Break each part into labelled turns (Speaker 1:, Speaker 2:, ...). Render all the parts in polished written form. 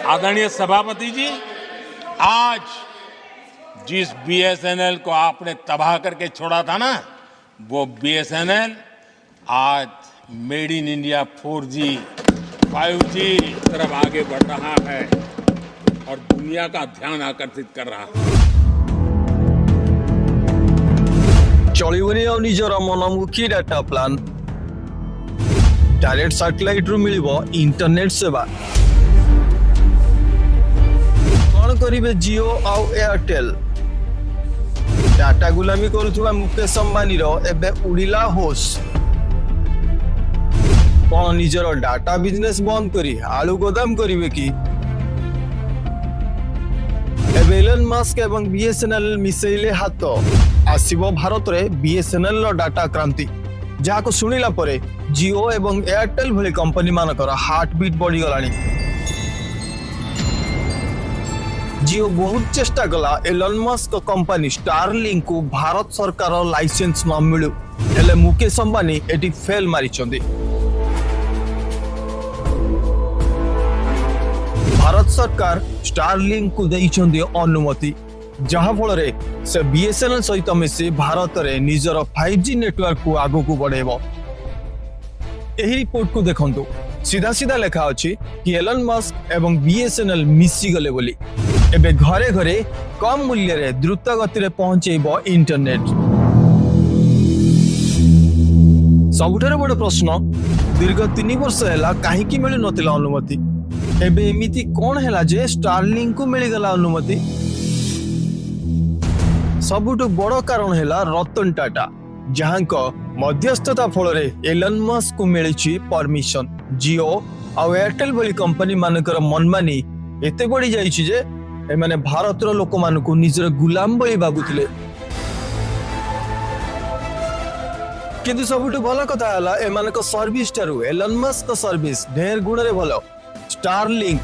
Speaker 1: आदरणीय सभापति जी, आज जिस बीएसएनएल को आपने तबाह करके छोड़ा था ना, वो बीएसएनएल आज made in India 4G 5G तरफ आगे बढ़ रहा है और दुनिया का ध्यान आकर्षित कर रहा है।
Speaker 2: चलिबनी आ निजर मनमुखी डाटा प्लान डायरेक्ट सैटेलाइट रु मिलिबो इंटरनेट सेवा कौन करिवे जियो आउ एयरटेल डाटा गुलामी करुवा मुकेश अंबानी रो एबे उड़िला होश कौन निजर डाटा बिजनेस बंद करी आलू गोदाम करिवे की एबे एलन मस्क एवं बीएसएनएल मिसेइले हाथ आसीबो भारत रे बीएसएनएल रो डाटा क्रांति जहाँ को सुनिला परे जियो एवं एयरटेल भली कंपनी मानकर हार्ट बीट बढ़ी गलानी। जियो बहुत चेष्टा कला एलन मस्क कंपनी स्टारलिंक को भारत सरकार लाइसेंस न मिलू हेले मुकेश अंबानी एटी फेल मारिचंदी। भारत सरकार स्टारलिंक को देइचंदी अनुमति जहाँ फल से बीएसएनएल सहित मिसी भारत रे निजर 5G नेटवर्क को आगो को बढ़ेबो। एही रिपोर्ट को देखंतु सीधा सीधा लिखा अछि कि एलन मस्क एवं बीएसएनएल मिसी गले बोली एबे घरे घरे कम मूल्य रे द्रुत गति रे पहुंचेबो इंटरनेट। सबुठारे बड़ प्रश्न दीर्घ 3 वर्ष हैला काहे की मिलु नथिला अनुमति एबे एमिति कोन हैला जे स्टारलिंक को मिली गला अनुमति। सबुठु बड़ कारण हैला रतन टाटा जहां को मध्यस्थता फल रे एलन मस्क को मिली परमिशन जियो और एयरटेल भली कंपनी मानकर मनमानी एते बढ़ी जाइछि जे एमाने भारत रो लोक मान को निजर गुलाम बली भाबुथिले। किंतु सबुठु भल कथा हैला एमान को सर्विस टारु एलन मस्क को सर्विस ढेर गुण रे भलो। स्टारलिंक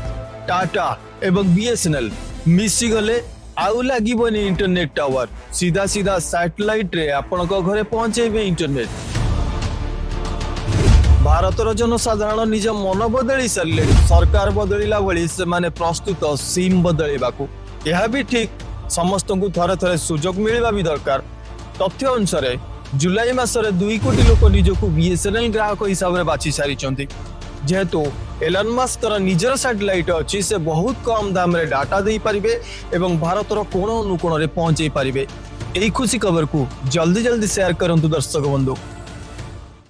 Speaker 2: टाटा एवं बीएसएनएल मिसी गले आउ लागिबनी इंटरनेट टावर सीधा सीधा सैटेलाइट रे आपन को घरे पहुंचेबे इंटरनेट। भारतर जनसाधारण निज मन बदली सारे सरकार बदलिला भली से माने प्रस्तुत सिम बदलिबाकू यह भी ठीक समस्त को थरे थरे सुजोग मिलवा भी दरकार। तथ्य अनुसार जुलाई मासरे 2 कोटी लोक निजको बीएसएनएल ग्राहक हिसाब रे बाछि सारिचंती जेहेतु एलन मस्क निजर सैटेलाइट अच्छी से बहुत कम दाम रे डाटा दे पारिबे एवं भारतर कोण अनुकोण रे पहुंचे पारिबे। एही खुशी खबर को जल्दी जल्दी शेयर करंतु दर्शक बंधु।